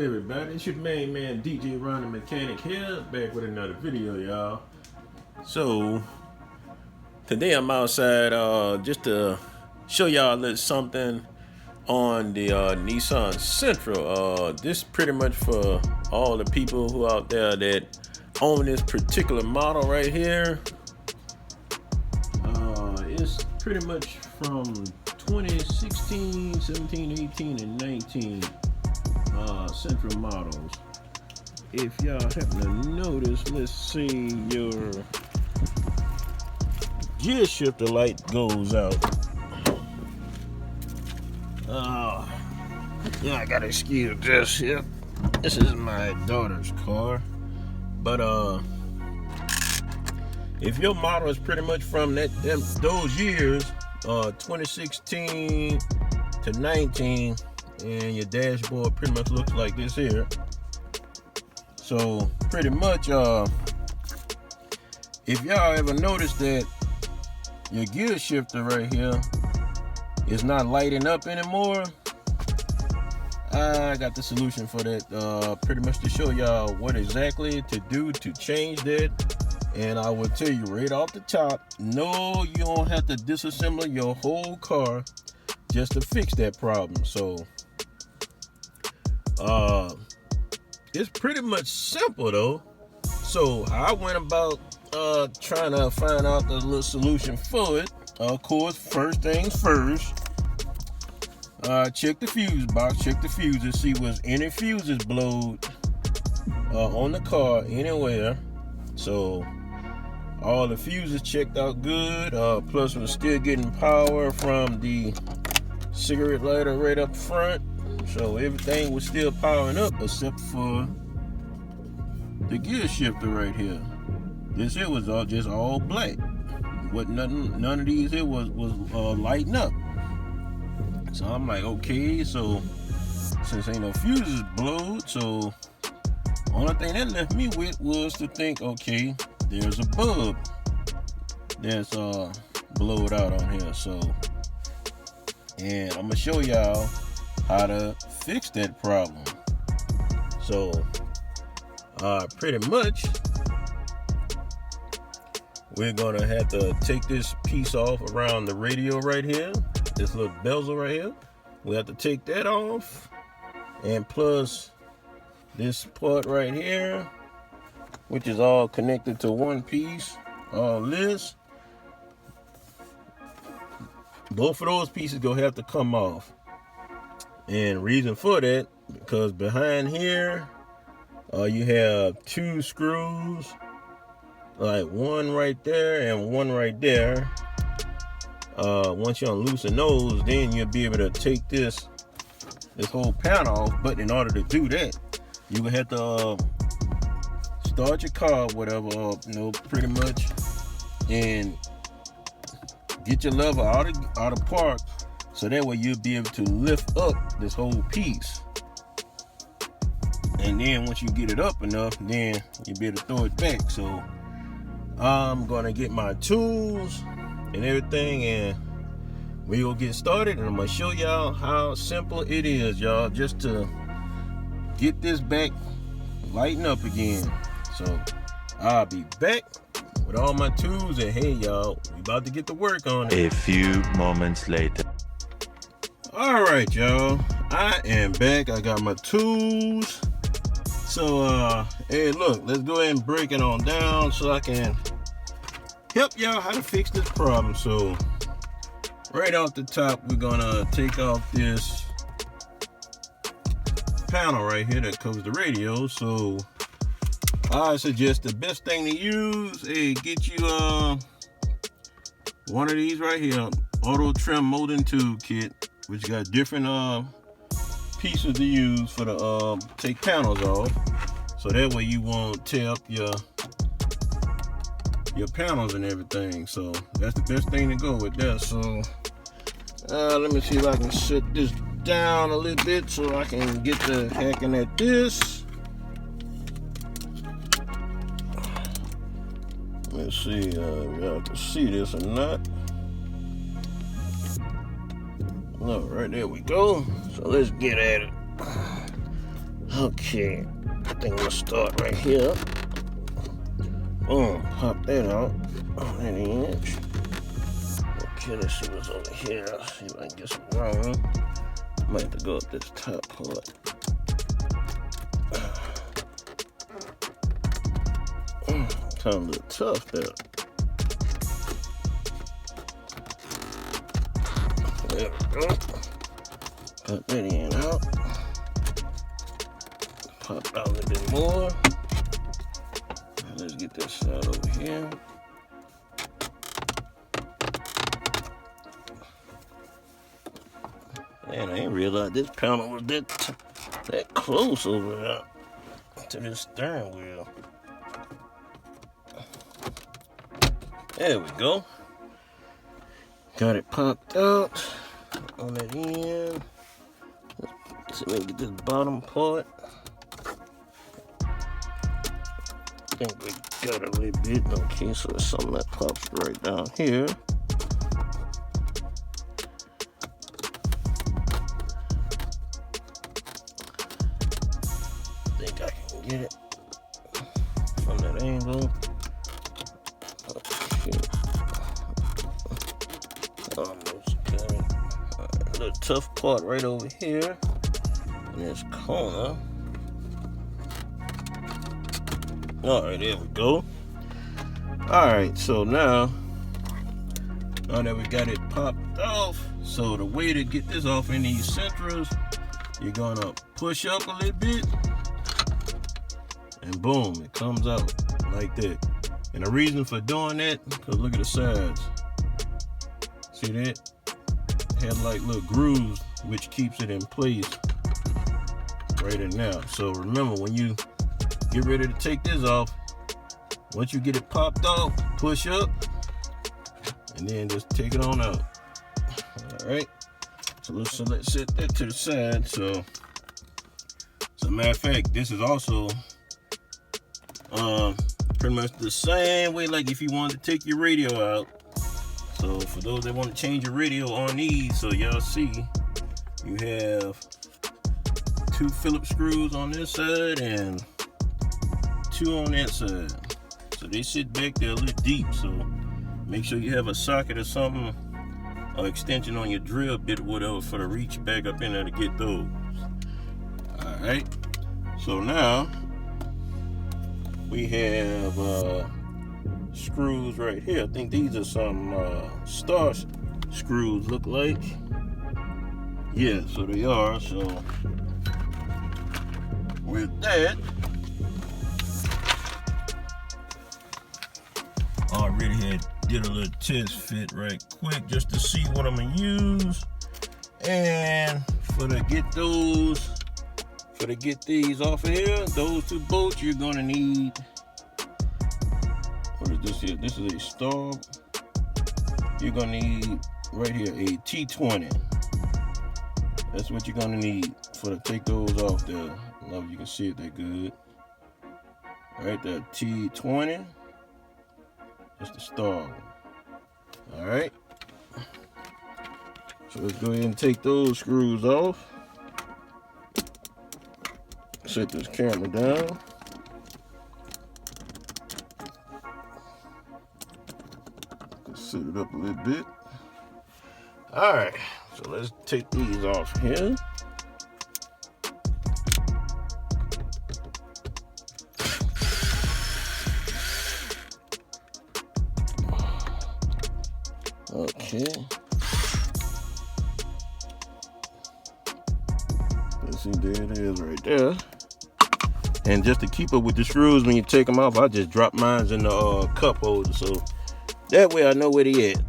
everybody? It's your main man DJ Ron the Mechanic here, back with another video, y'all. So today I'm outside just to show y'all a little something on the Nissan Sentra. This is pretty much for all the people who out there that own this particular model right here. It's pretty much from 2016, 17, 18, and 19 Sentra models. If y'all happen to notice, let's see, your gear shifter light goes out. Yeah, I gotta excuse this here. This is my daughter's car. But if your model is pretty much from those years, 2016 to 19, and your dashboard pretty much looks like this here. So pretty much, if y'all ever noticed that your gear shifter right here is not lighting up anymore, I got the solution for that, pretty much to show y'all what exactly to do to change that. And I will tell you right off the top, no, you don't have to disassemble your whole car just to fix that problem. So it's pretty much simple though. So I went about trying to find out the little solution for it. Of course, first things first, check the fuse box, check the fuses, see was any fuses blowed on the car anywhere. So all the fuses checked out good, plus we're still getting power from the cigarette lighter right up front. So everything was still powering up except for the gear shifter right here. This here was all black. None of these here was lighting up. So I'm like, okay, so since ain't no fuses blowed, so only thing that left me with was to think, okay, there's a bulb that's blowed out on here. So, and I'm gonna show y'all how to fix that problem. So pretty much we're gonna have to take this piece off around the radio right here, this little bezel right here. We have to take that off, and plus this part right here, which is all connected to one piece, all this, both of those pieces gonna have to come off. And reason for that, because behind here you have two screws, like one right there and one right there. Once you unloosen those, then you'll be able to take this whole panel off. But in order to do that, you will have to start your car, whatever, pretty much, and get your lever out of park, so that way you'll be able to lift up this whole piece. And then once you get it up enough, then you'll be able to throw it back. So I'm gonna get my tools and everything, and we will get started, and I'm gonna show y'all how simple it is, y'all, just to get this back lighting up again. So I'll be back with all my tools, and hey y'all, we about to get to work on it. A few moments later. All right, y'all, I am back. I got my tools. So hey, look, let's go ahead and break it on down so I can help y'all how to fix this problem. So right off the top, we're gonna take off this panel right here that covers the radio. So I suggest the best thing to use, get you one of these right here, auto trim molding tool kit, which got different pieces to use for the take panels off, so that way you won't tear up your panels and everything. So that's the best thing to go with that. So let me see if I can set this down a little bit so I can get to hacking at this. Let's see if y'all can see this or not. No, right there we go. So let's get at it. Okay, I think we'll start right here. Boom, pop that out on that edge. Okay, let's see what's over here. See if I can get some room. Might have to go up this top part. Kind of a little tough there. There we go. Cut that in out. Pop out a little bit more. Let's get this side over here. Man, I didn't realize this panel was that close over there to this steering wheel. There we go. Got it popped out on that end. So let me get this bottom part. I think we got a little bit. Okay, so there's something that pops right down here. I think I can get it from that angle. Okay. Almost got it. Right, a little tough part right over here in this corner. Alright, there we go. Alright, so now that we got it popped off, so the way to get this off in these Sentras, you're gonna push up a little bit, and boom, it comes out like that. And the reason for doing that, because look at the sides. See that? It has like little grooves, which keeps it in place right in now. So remember, when you get ready to take this off, once you get it popped off, push up, and then just take it on out. All right. So let's set that to the side. So matter of fact, this is also pretty much the same way, like if you wanted to take your radio out. So for those that want to change your radio on these, so y'all see, you have 2 Phillips screws on this side and 2 on that side. So they sit back there a little deep, so make sure you have a socket or something, or extension on your drill bit or whatever for the reach back up in there to get those. Alright, so now we have screws right here. I think these are some star screws, look like. Yeah, so they are. So with that, I already did a little test fit right quick just to see what I'm gonna use. And for to get these off of here, those 2 bolts, you're gonna need, what is this here? This is a star. You're gonna need right here a T20. That's what you're gonna need for to take those off there. I don't know if you can see it that good. Right there, T20. That's the star. All right. So let's go ahead and take those screws off. Set this camera down. Let's set it up a little bit. All right. So let's take these off here. Okay. Let's see, there it is right there. And just to keep up with the screws when you take them off, I just drop mine in the cup holder, so that way I know where they at.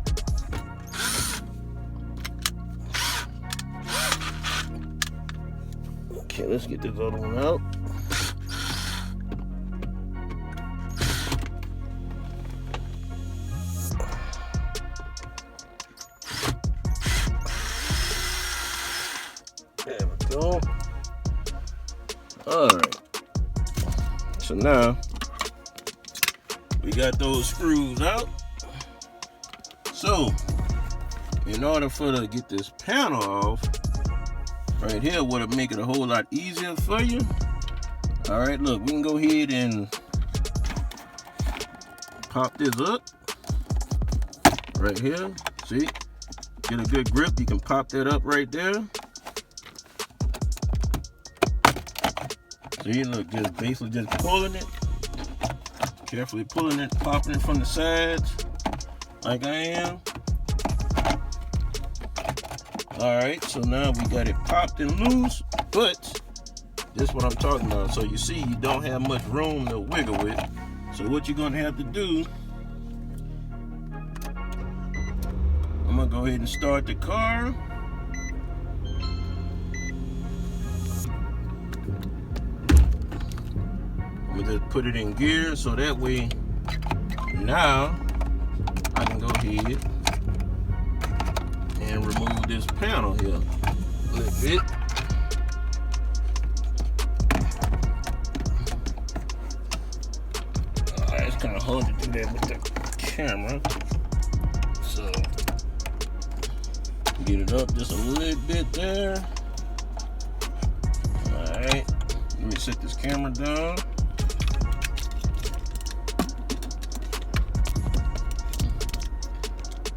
Okay, let's get this other one out. There we go. All right. So now we got those screws out. So in order for to get this panel off, right here would make it a whole lot easier for you. All right, look, we can go ahead and pop this up right here. See, get a good grip. You can pop that up right there. See, look, just basically just pulling it, carefully pulling it, popping it from the sides like I am. All right, so now we got it popped and loose, but this is what I'm talking about. So you see, you don't have much room to wiggle with. So what you're gonna have to do, I'm gonna go ahead and start the car. I'm gonna just put it in gear so that way now I can go ahead and remove this panel here a little bit. It's kind of hard to do that with the camera, so get it up just a little bit there. All right, let me set this camera down.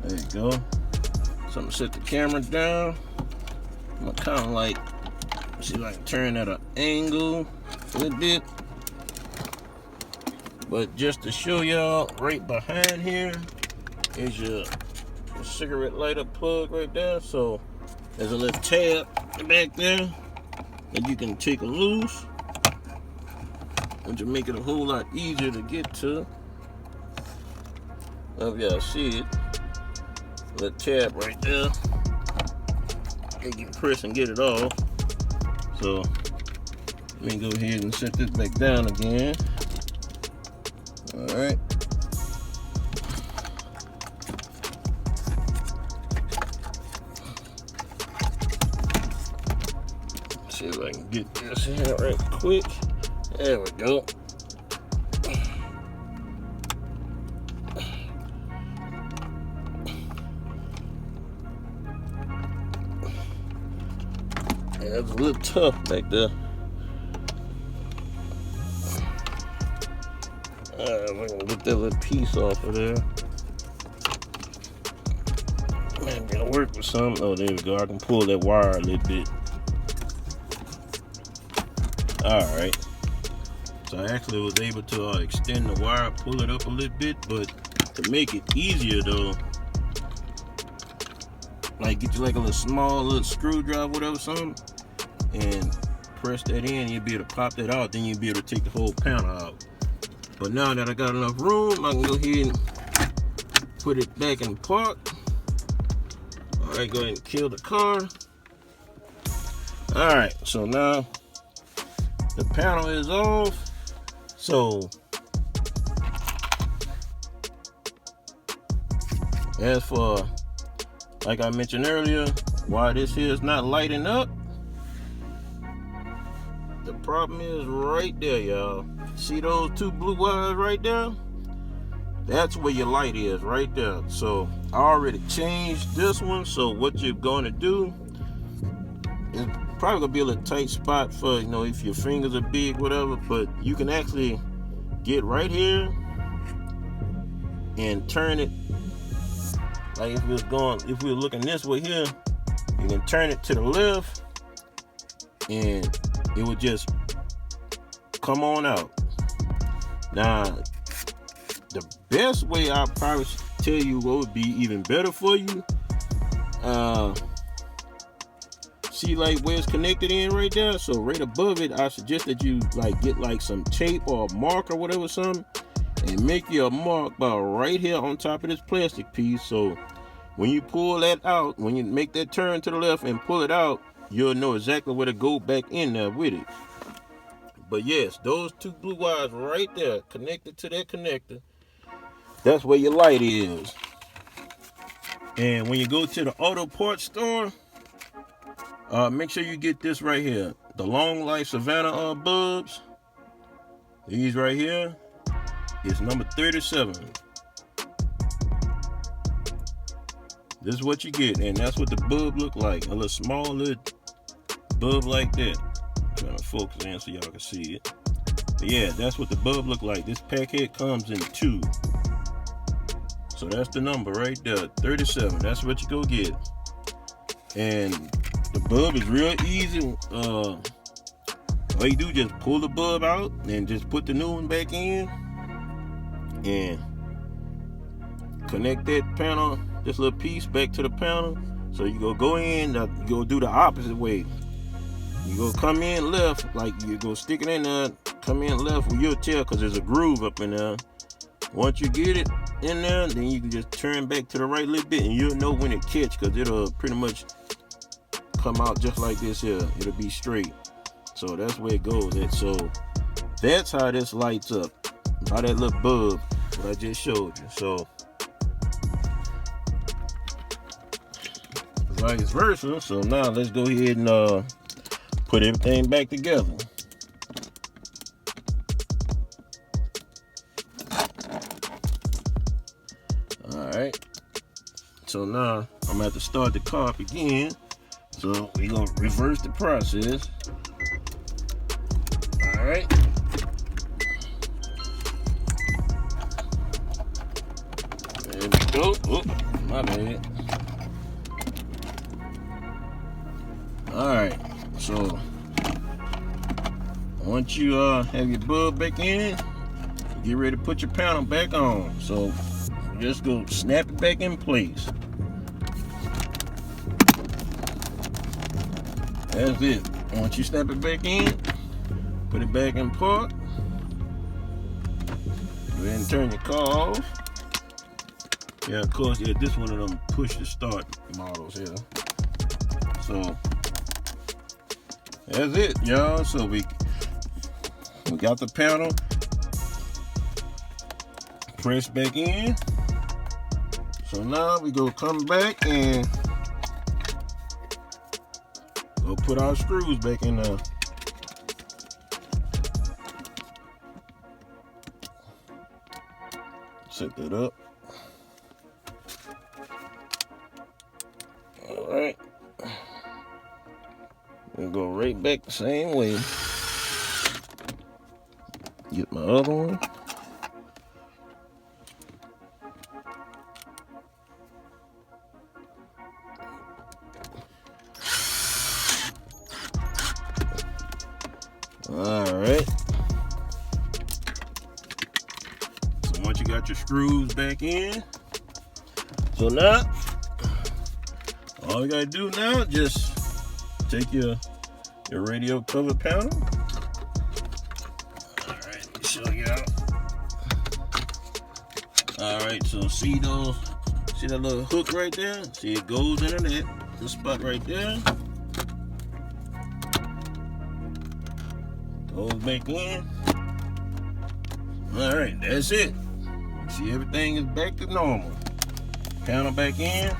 There you go. So I'm gonna set the camera down. I'm gonna kind of like see if I can turn at an angle a little bit. But just to show y'all, right behind here is your cigarette lighter plug right there. So there's a little tab back there that you can take loose, which will make it a whole lot easier to get to. If y'all see it, little tab right there. You can press and get it off. So let me go ahead and set this back down again. All right. See if I can get this here right quick. There we go. Yeah, it's a little tough back there. If I can get that little piece off of there. Man, I'm gonna work with some. Oh, there we go. I can pull that wire a little bit. Alright. So I actually was able to extend the wire, pull it up a little bit, but to make it easier though, like get you like a little small little screwdriver, whatever, something, and press that in, you'll be able to pop that out, then you'll be able to take the whole panel out. But now that I got enough room, I can go ahead and put it back in park. Alright, go ahead and kill the car. Alright, so now the panel is off. So as for, like I mentioned earlier, why this here is not lighting up, the problem is right there, y'all. See those two blue wires right there? That's where your light is, right there. So I already changed this one. So what you're gonna do is probably gonna be a little tight spot for, you know, if your fingers are big, whatever, but you can actually get right here and turn it. Like if we were looking this way here, you can turn it to the left and it would just come on out. Now, the best way I'll probably tell you what would be even better for you, see like where it's connected in right there? So right above it, I suggest that you like get like some tape or a mark or whatever, something, and make you a mark about right here on top of this plastic piece. So when you pull that out, when you make that turn to the left and pull it out, you'll know exactly where to go back in there with it. But yes, those two blue wires right there connected to that connector, that's where your light is. And when you go to the auto parts store, make sure you get this right here, the Long Life Savannah bulbs. These right here is number 37. This is what you get, and that's what the bulb look like. A little small little bulb like that. I'm trying to focus in so y'all can see it. But yeah, that's what the bulb look like. This package comes in 2. So that's the number right there, 37. That's what you go get. And the bulb is real easy. All you do is just pull the bulb out and just put the new one back in and connect that panel, this little piece back to the panel. So you go in, you go do the opposite way. You go come in left, like you go stick it in there, come in left with your tail, because there's a groove up in there. Once you get it in there, then you can just turn back to the right a little bit, and you'll know when it catch, because it'll pretty much come out just like this here. It'll be straight. So that's where it goes at. So that's how this lights up, by that little bulb that I just showed you. So vice versa. So now let's go ahead and put everything back together. Alright, so now I'm gonna have to start the car up again. So we're gonna reverse the process. Alright. There we go. Oh, my bad. Alright, so once you have your bulb back in, get ready to put your panel back on. So just go snap it back in place. That's it. Once you snap it back in, put it back in park. Go ahead and turn your car off. Yeah, of course, yeah, this one of them push to start models here. So that's it, y'all. So we got the panel pressed back in. So now we go come back and go put our screws back in there. Set that up. All right. We'll go right back the same way. Get my other one. Alright. So once you got your screws back in, so now all you gotta do now is just take your radio cover panel. Alright, let me show you out. Alright, so see that little hook right there? See, it goes into that spot right there. Goes back in. Alright, that's it. See, everything is back to normal. Panel back in.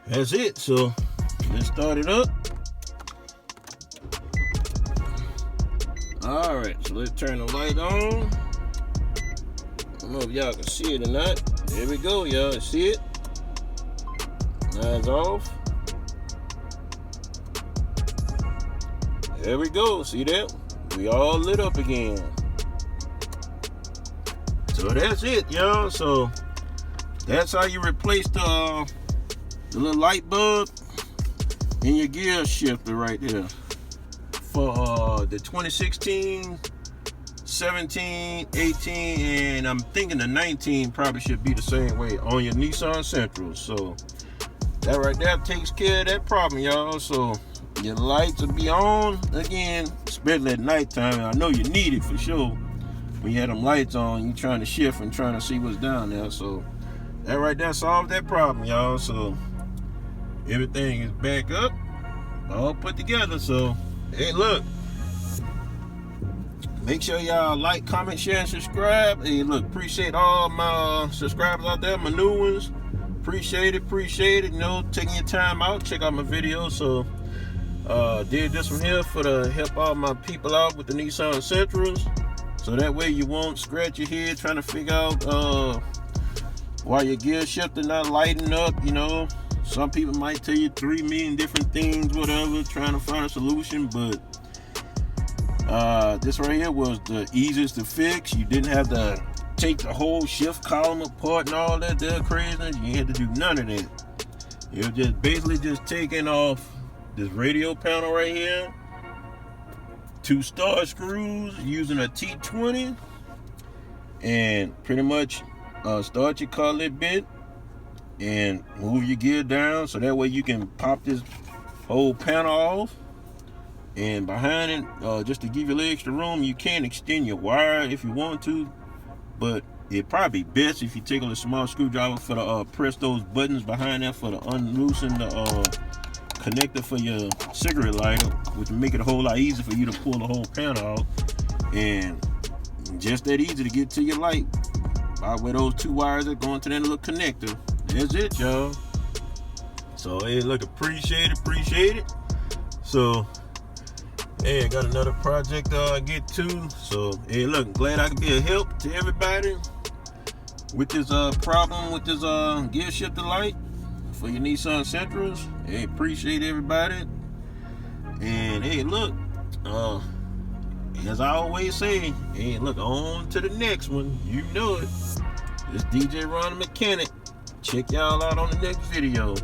That's it. So let's start it up. Alright, so let's turn the light on. I don't know if y'all can see it or not. There we go, y'all. See it? Now it's off. There we go. See that? We all lit up again. So that's it, y'all. So that's how you replace the little light bulb in your gear shifter right there. For the 2016, 17, 18, and I'm thinking the 19 probably should be the same way on your Nissan Sentra. So that right there takes care of that problem, y'all. So your lights will be on again, especially at nighttime. I know you need it for sure. When you have them lights on, you trying to shift and trying to see what's down there. So that right there solved that problem, y'all. So everything is back up, all put together. So hey, look, make sure y'all like, comment, share, and subscribe. Hey, look, appreciate all my subscribers out there, my new ones. Appreciate it. You know, taking your time out, check out my videos. So did this one here for to help all my people out with the Nissan Sentras, so that way you won't scratch your head trying to figure out why your gear shifter not lighting up. You know, some people might tell you 3 million different things, whatever, trying to find a solution, but This right here was the easiest to fix. You didn't have to take the whole shift column apart and all that there craziness. You had to do none of that. It was just basically just taking off this radio panel right here, 2 star screws using a T20, and pretty much start your car a little bit and move your gear down so that way you can pop this whole panel off. And behind it, just to give you a little extra room, you can extend your wire if you want to, but it'd probably be best if you take a small screwdriver for the press those buttons behind that for the unloosen the connector for your cigarette lighter, which will make it a whole lot easier for you to pull the whole panel out. And just that easy to get to your light by where those 2 wires are going to that little connector. That's it, y'all. So hey, look, appreciate it. So hey, I got another project I get to. So hey, look, glad I could be a help to everybody with this problem with this gear shifter light for your Nissan Sentras. Hey, appreciate everybody. And hey, look, as I always say, hey, look, on to the next one. You know it. It's DJ Ron the Mechanic. Check y'all out on the next video.